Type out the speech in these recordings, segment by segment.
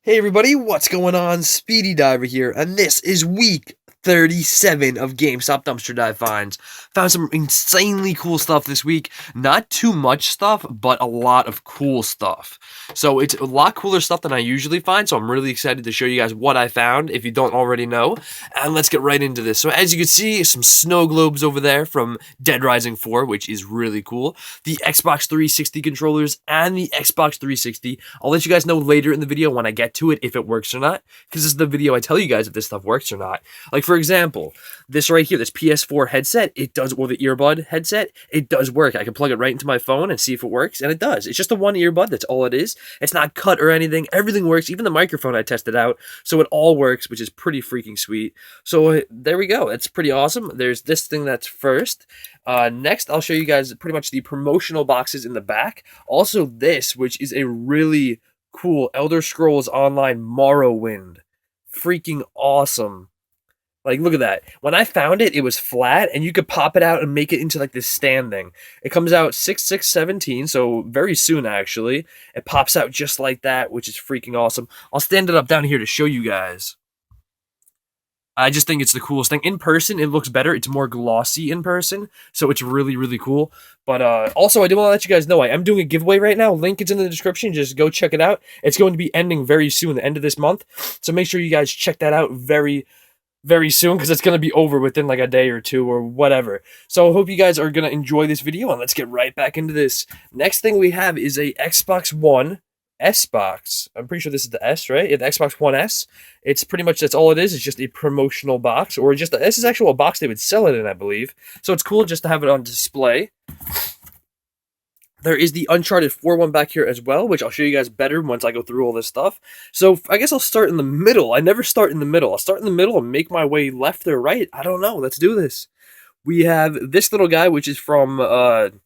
Hey everybody, what's going on? Speedy Diver here, and this is week 37 of Gamestop Dumpster Dive Finds. Found some insanely cool stuff this week. Not too much stuff, but a lot of cool stuff. So it's a lot cooler stuff than I usually find, so I'm really excited to show you guys what I found, if you don't already know. And let's get right into this. So as you can see, some snow globes over there from Dead Rising 4, which is really cool. The Xbox 360 controllers and the Xbox 360. I'll let you guys know later in the video when I get to it if it works or not, because this is the video I tell you guys if this stuff works or not. Like, for example, this right here, this PS4 headset, it does, or the earbud headset, it does work. I can plug it right into my phone and see if it works, and it does. It's just a one earbud, that's all it is. It's not cut or anything. Everything works, even the microphone I tested out, so it all works, which is pretty freaking sweet. So there we go. That's pretty awesome. There's this thing that's first. Next, I'll show you guys pretty much the promotional boxes in the back. Also this, which is a really cool Elder Scrolls Online Morrowind. Freaking awesome. Like, look at that. When I found it, it was flat, and you could pop it out and make it into, like, this stand thing. It comes out 6/6/17, so very soon, actually. It pops out just like that, which is freaking awesome. I'll stand it up down here to show you guys. I just think it's the coolest thing. In person, it looks better. It's more glossy in person, so it's really, really cool. But also, I do want to let you guys know, I am doing a giveaway right now. Link is in the description. Just go check it out. It's going to be ending very soon, the end of this month. So make sure you guys check that out very soon, because it's going to be over within like a day or two or whatever. So I hope you guys are going to enjoy this video, and let's get right back into this. Next thing we have is a Xbox One S box. I'm pretty sure this is the S, right? Yeah, the Xbox One S. It's pretty much, that's all it is. It's just a promotional box, or just this is actually a box they would sell it in, I believe. So it's cool just to have it on display. There is the Uncharted 4 one back here as well, which I'll show you guys better once I go through all this stuff. So I guess I'll start in the middle. I never start in the middle. I'll start in the middle and make my way left or right. I don't know. Let's do this. We have this little guy, which is from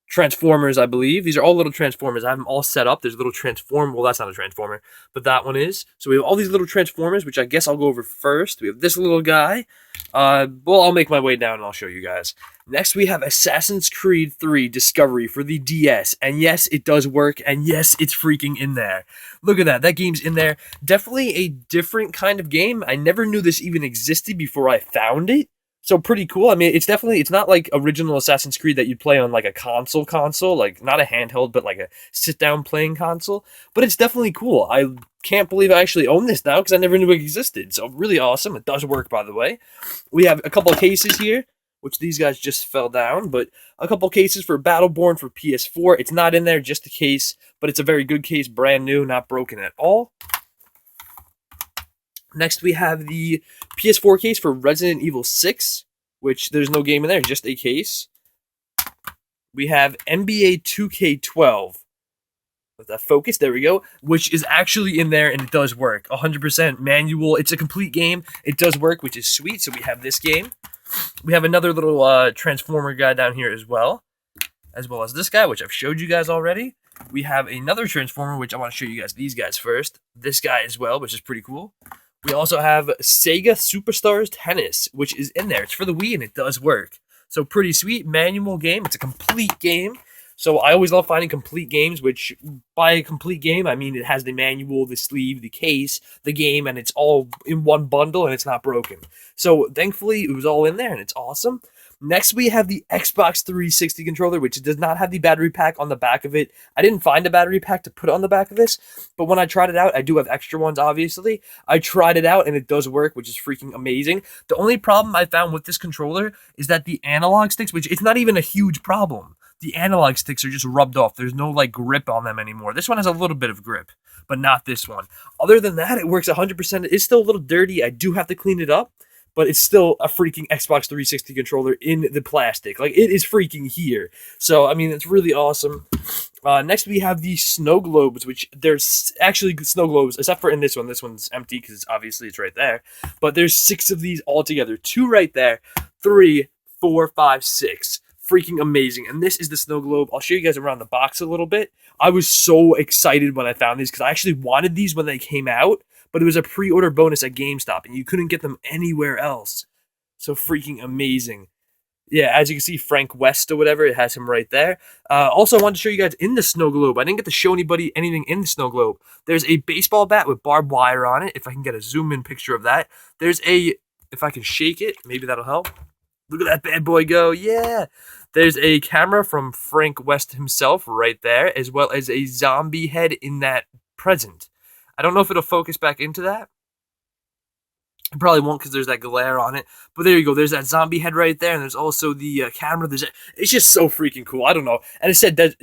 Transformers, I believe. These are all little Transformers. I have them all set up. There's a little Transformer. Well, that's not a Transformer, but that one is. So we have all these little Transformers, which I guess I'll go over first. We have this little guy. Well, I'll make my way down and I'll show you guys. Next, we have Assassin's Creed 3 Discovery for the DS. And yes, it does work. And yes, it's freaking in there. Look at that. That game's in there. Definitely a different kind of game. I never knew this even existed before I found it. So pretty cool. I mean, it's not like original Assassin's Creed that you'd play on like a console, like not a handheld, but like a sit-down playing console. But it's definitely cool. I can't believe I actually own this now because I never knew it existed. So really awesome. It does work, by the way. We have a couple of cases here, which these guys just fell down, but a couple cases for Battleborn for PS4. It's not in there, just a case, but it's a very good case, brand new, not broken at all. Next, we have the PS4 case for Resident Evil 6, which there's no game in there, just a case. We have NBA 2K12. With that focus, there we go, which is actually in there, and it does work. 100% manual. It's a complete game. It does work, which is sweet, so we have this game. We have another little Transformer guy down here as well as this guy, which I've showed you guys already. We have another Transformer, which I want to show you guys these guys first. This guy as well, which is pretty cool. We also have Sega Superstars Tennis, which is in there. It's for the Wii, and it does work. So pretty sweet manual game. It's a complete game. So I always love finding complete games, which by a complete game, I mean it has the manual, the sleeve, the case, the game, and it's all in one bundle, and it's not broken. So thankfully, it was all in there, and it's awesome. Next, we have the Xbox 360 controller, which does not have the battery pack on the back of it. I didn't find a battery pack to put on the back of this, but when I tried it out, I do have extra ones, obviously. I tried it out, and it does work, which is freaking amazing. The only problem I found with this controller is that the analog sticks, which it's not even a huge problem. The analog sticks are just rubbed off. There's no, like, grip on them anymore. This one has a little bit of grip, but not this one. Other than that, it works 100%. It's still a little dirty. I do have to clean it up, but it's still a freaking Xbox 360 controller in the plastic. Like, it is freaking here. So, I mean, it's really awesome. Next, we have the snow globes, which there's actually snow globes, except for in this one. This one's empty because obviously it's right there. But there's 6 of these all together. 2 right there. 3, 4, 5, 6. Freaking amazing. And this is the snow globe. I'll show you guys around the box a little bit. I was so excited when I found these because I actually wanted these when they came out, but it was a pre-order bonus at GameStop, and you couldn't get them anywhere else. So freaking amazing. Yeah, as you can see, Frank West or whatever, it has him right there. Also, I wanted to show you guys in the snow globe. I didn't get to show anybody anything in the snow globe. There's a baseball bat with barbed wire on it. If I can get a zoom in picture of that. There's a, if I can shake it, maybe that'll help. Look at that bad boy go. Yeah. There's a camera from Frank West himself right there, as well as a zombie head in that present. I don't know if it'll focus back into that. It probably won't because there's that glare on it. But there you go. There's that zombie head right there, and there's also the camera. It's just so freaking cool. I don't know. And it said that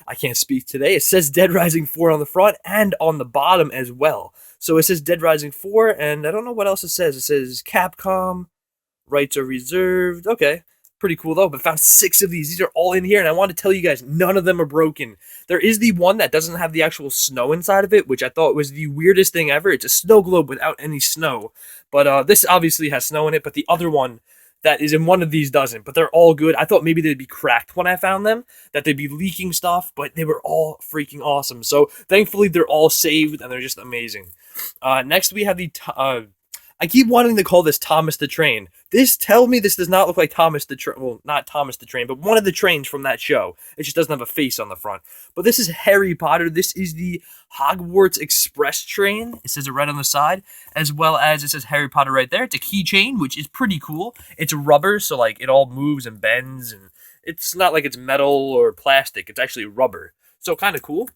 I can't speak today. It says Dead Rising 4 on the front and on the bottom as well. So it says Dead Rising 4, and I don't know what else it says. It says Capcom. Rights are reserved. Okay. Pretty cool though, but found 6 of these. These are all in here, and I want to tell you guys, none of them are broken. There is the one that doesn't have the actual snow inside of it, which I thought was the weirdest thing ever. It's a snow globe without any snow. But this obviously has snow in it, but the other one that is in one of these doesn't. But they're all good. I thought maybe they'd be cracked when I found them, that they'd be leaking stuff, but they were all freaking awesome. So thankfully, they're all saved, and they're just amazing. Next, we have the I keep wanting to call this Thomas the Train. Tell me this does not look like Thomas the Train. Well, not Thomas the Train, but one of the trains from that show. It just doesn't have a face on the front. But this is Harry Potter. This is the Hogwarts Express train. It says it right on the side, as well as it says Harry Potter right there. It's a keychain, which is pretty cool. It's rubber, so like it all moves and bends, and it's not like it's metal or plastic. It's actually rubber. So kind of cool.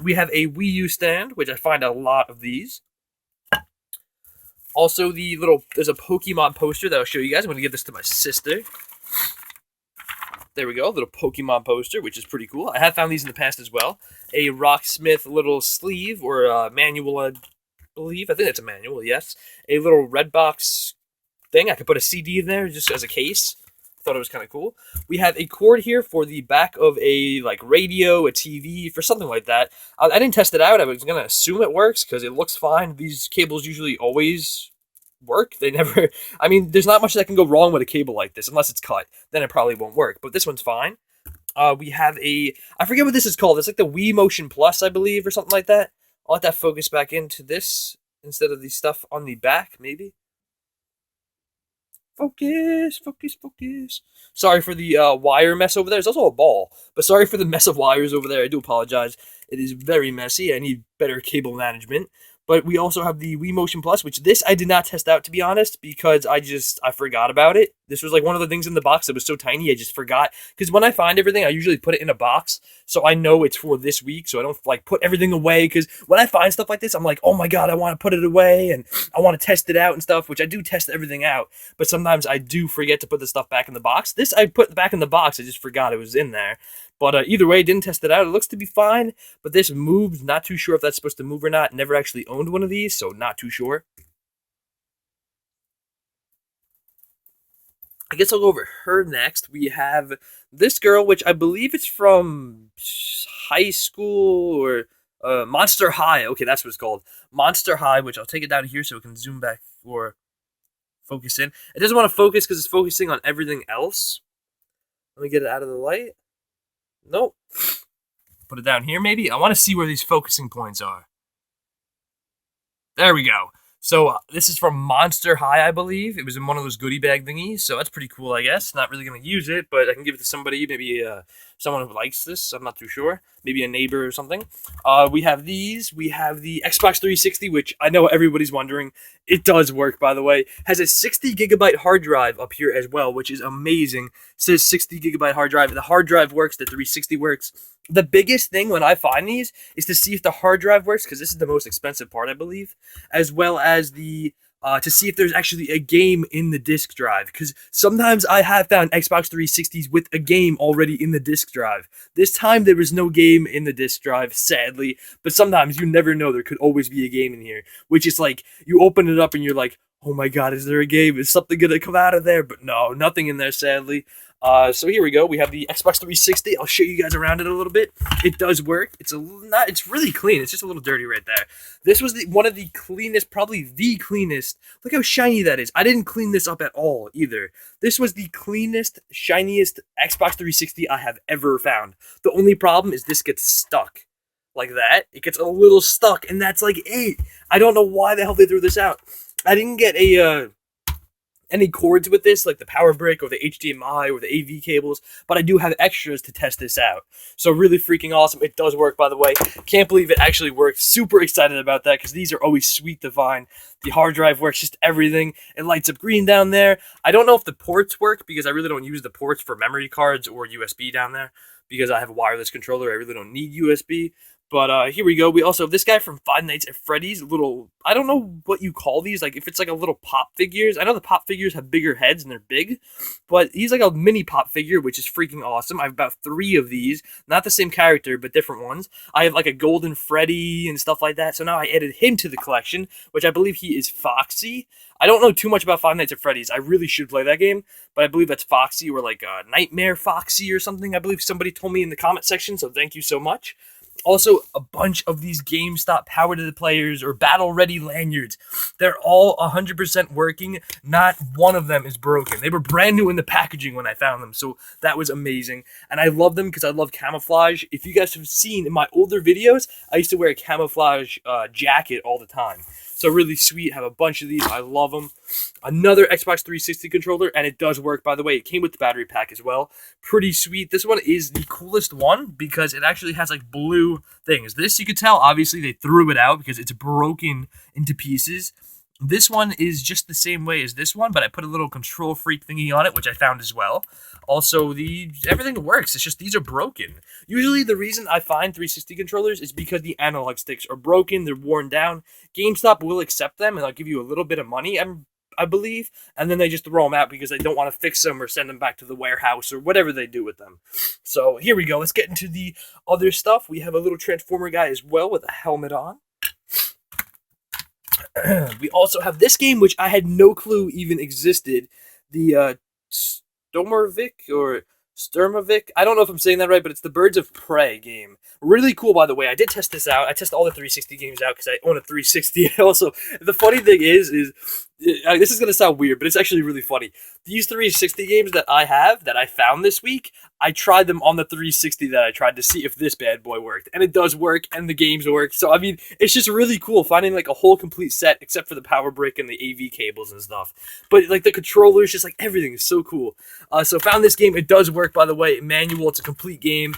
We have a Wii U stand, which I find a lot of these. Also, there's a Pokemon poster that I'll show you guys. I'm going to give this to my sister. There we go, little Pokemon poster, which is pretty cool. I have found these in the past as well. A Rocksmith little sleeve, or a manual, I believe. I think it's a manual, yes. A little red box thing. I could put a CD in there just as a case. Thought it was kind of cool. We have a cord here for the back of a radio, a TV, for something like that. I didn't test it out. I was gonna assume it works because it looks fine. These cables usually always work. They never. I mean, there's not much that can go wrong with a cable like this unless it's cut. Then it probably won't work. But this one's fine. We have I forget what this is called. It's like the Wii Motion Plus, I believe, or something like that. I'll let that focus back into this instead of the stuff on the back, maybe. Focus, focus, focus. Sorry for the wire mess over there. There's also a ball, but sorry for the mess of wires over there. I do apologize. It is very messy. I need better cable management. But we also have the Wii Motion Plus, which this I did not test out, to be honest, because I forgot about it. This was like one of the things in the box that was so tiny, I just forgot. Because when I find everything, I usually put it in a box, so I know it's for this week, so I don't put everything away. Because when I find stuff like this, I'm like, oh my god, I want to put it away, and I want to test it out and stuff, which I do test everything out. But sometimes I do forget to put the stuff back in the box. This I put back in the box, I just forgot it was in there. But either way, didn't test it out. It looks to be fine, but this moves. Not too sure if that's supposed to move or not. Never actually owned one of these, so not too sure. I guess I'll go over her next. We have this girl, which I believe it's from high school or Monster High. Okay, that's what it's called. Monster High, which I'll take it down here so it can zoom back or focus in. It doesn't want to focus because it's focusing on everything else. Let me get it out of the light. Nope. Put it down here, maybe. I want to see where these focusing points are. There we go. So this is from Monster High, I believe. It was in one of those goodie bag thingies, so that's pretty cool, I guess. Not really going to use it, but I can give it to somebody, maybe someone who likes this. I'm not too sure. Maybe a neighbor or something. We have these. We have the Xbox 360, which I know everybody's wondering. It does work, by the way. Has a 60 gigabyte hard drive up here as well, which is amazing. It says 60 gigabyte hard drive. The hard drive works. The 360 works. The biggest thing when I find these is to see if the hard drive works, because this is the most expensive part, I believe, as well as to see if there's actually a game in the disk drive, because sometimes I have found Xbox 360s with a game already in the disk drive. This time there was no game in the disk drive, sadly, but sometimes you never know, there could always be a game in here, which is like, you open it up and you're like, oh my god, is there a game? Is something gonna come out of there? But no, nothing in there, sadly. So here we go. We have the Xbox 360. I'll show you guys around it a little bit. It does work. It's really clean. It's just a little dirty right there. This was one of the cleanest, probably the cleanest. Look how shiny that is. I didn't clean this up at all either. This was the cleanest, shiniest Xbox 360 I have ever found. The only problem is this gets stuck. Like that. It gets a little stuck, and that's like 8. I don't know why the hell they threw this out. I didn't get any cords with this, like the power brick or the HDMI or the AV cables, but I do have extras to test this out. So really freaking awesome. It does work, by the way. Can't believe it actually works. Super excited about that because these are always sweet to find. The hard drive works, just everything. It lights up green down there. I don't know if the ports work because I really don't use the ports for memory cards or USB down there because I have a wireless controller. I really don't need USB. But here we go. We also have this guy from Five Nights at Freddy's. Little, I don't know what you call these. Like if it's like a little pop figures. I know the pop figures have bigger heads and they're big, but he's like a mini pop figure, which is freaking awesome. I have about 3 of these. Not the same character, but different ones. I have like a golden Freddy and stuff like that. So now I added him to the collection, which I believe he is Foxy. I don't know too much about Five Nights at Freddy's. I really should play that game, but I believe that's Foxy or like Nightmare Foxy or something. I believe somebody told me in the comment section, so thank you so much. Also, a bunch of these GameStop Power to the Players or Battle Ready lanyards. They're all 100% working. Not one of them is broken. They were brand new in the packaging when I found them, so that was amazing. And I love them because I love camouflage. If you guys have seen in my older videos, I used to wear a camouflage jacket all the time. So really sweet. Have a bunch of these. I love them. Another Xbox 360 controller, and it does work, by the way. It came with the battery pack as well. Pretty sweet. This one is the coolest one because it actually has like blue things. This, you could tell, obviously they threw it out because it's broken into pieces. This one is just the same way as this one, but I put a little control freak thingy on it, which I found as well. Also, everything works. It's just these are broken. Usually, the reason I find 360 controllers is because the analog sticks are broken, they're worn down. GameStop will accept them, and they'll give you a little bit of money, I believe, and then they just throw them out because they don't want to fix them or send them back to the warehouse or whatever they do with them. So here we go. Let's get into the other stuff. We have a little Transformer guy as well with a helmet on. We also have this game, which I had no clue even existed. The Sturmovik or Sturmovik. I don't know if I'm saying that right, but it's the Birds of Prey game. Really cool, by the way. I did test this out. I tested all the 360 games out because I own a 360. Also, the funny thing is this is going to sound weird, but it's actually really funny. These 360 games that I have, that I found this week, I tried them on the 360 that I tried to see if this bad boy worked. And it does work, and the games work. So, I mean, it's just really cool finding, like, a whole complete set, except for the power brick and the AV cables and stuff. But, like, the controllers, just, like, everything is so cool. So, found this game. It does work, by the way. Manual, it's a complete game.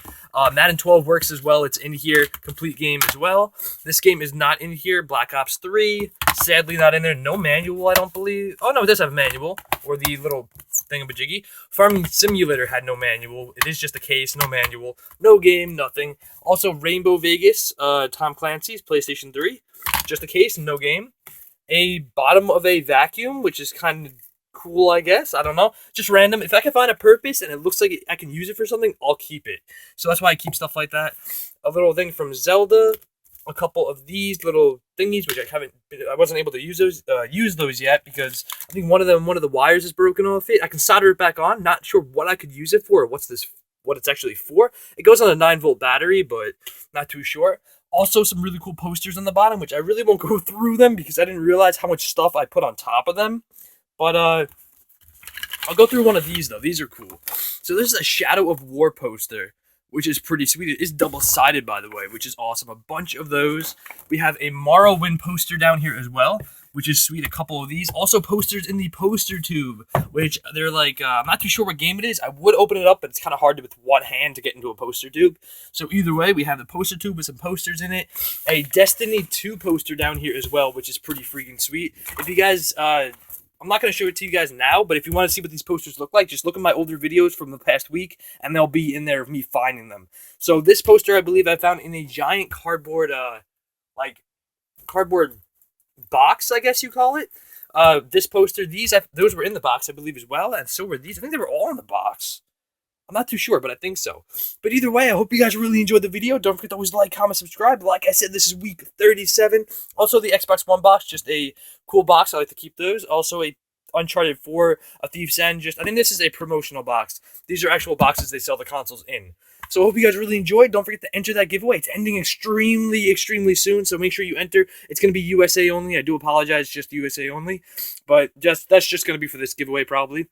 Madden 12 works as well. It's in here. Complete game as well. This game is not in here. Black Ops 3, sadly not in there. No manual, I don't believe. Oh, no, it does have a manual. Or the little thingamajiggy. Farming Simulator had no manual. It is just a case, no manual. No game, nothing. Also, Rainbow Vegas, Tom Clancy's, PlayStation 3. Just a case, no game. A bottom of a vacuum, which is kind of cool, I guess. I don't know. Just random. If I can find a purpose and it looks like I can use it for something, I'll keep it. So that's why I keep stuff like that. A little thing from Zelda. A couple of these little thingies, which I wasn't able to use those yet because I think one of the wires is broken off it. I can solder it back on. Not sure what I could use it for or what it's actually for. It goes on a 9-volt battery, but not too sure. Also, some really cool posters on the bottom, which I really won't go through them because I didn't realize how much stuff I put on top of them. But I'll go through one of these, though. These are cool. So this is a Shadow of War poster, which is pretty sweet. It is double-sided, by the way, which is awesome. A bunch of those. We have a Morrowind poster down here as well, which is sweet. A couple of these. Also posters in the poster tube, which they're like, I'm not too sure what game it is. I would open it up, but it's kind of hard with one hand to get into a poster tube. So either way, we have the poster tube with some posters in it. A Destiny 2 poster down here as well, which is pretty freaking sweet. If you guys... I'm not going to show it to you guys now, but if you want to see what these posters look like, just look at my older videos from the past week, and they'll be in there of me finding them. So this poster, I believe I found in a giant cardboard, cardboard box, I guess you call it. This poster, those were in the box, I believe, as well, and so were these. I think they were all in the box. I'm not too sure, but I think so. But either way, I hope you guys really enjoyed the video. Don't forget to always like, comment, subscribe. Like I said, this is week 37. Also, the Xbox One box, just a cool box. I like to keep those. Also, a Uncharted 4, a Thief's End. I think this is a promotional box. These are actual boxes they sell the consoles in. So I hope you guys really enjoyed. Don't forget to enter that giveaway. It's ending extremely, extremely soon, so make sure you enter. It's going to be USA only. I do apologize, just USA only. But that's just going to be for this giveaway, probably.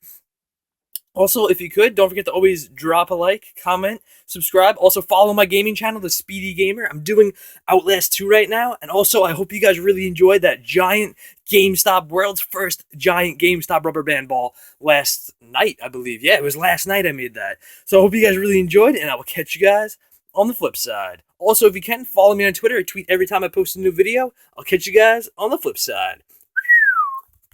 Also, if you could, don't forget to always drop a like, comment, subscribe. Also, follow my gaming channel, The Speedy Gamer. I'm doing Outlast 2 right now. And also, I hope you guys really enjoyed that giant Gamestop, world's first giant Gamestop rubber band ball last night, I believe. Yeah, it was last night I made that. So I hope you guys really enjoyed, and I will catch you guys on the flip side. Also, if you can, follow me on Twitter. I tweet every time I post a new video. I'll catch you guys on the flip side.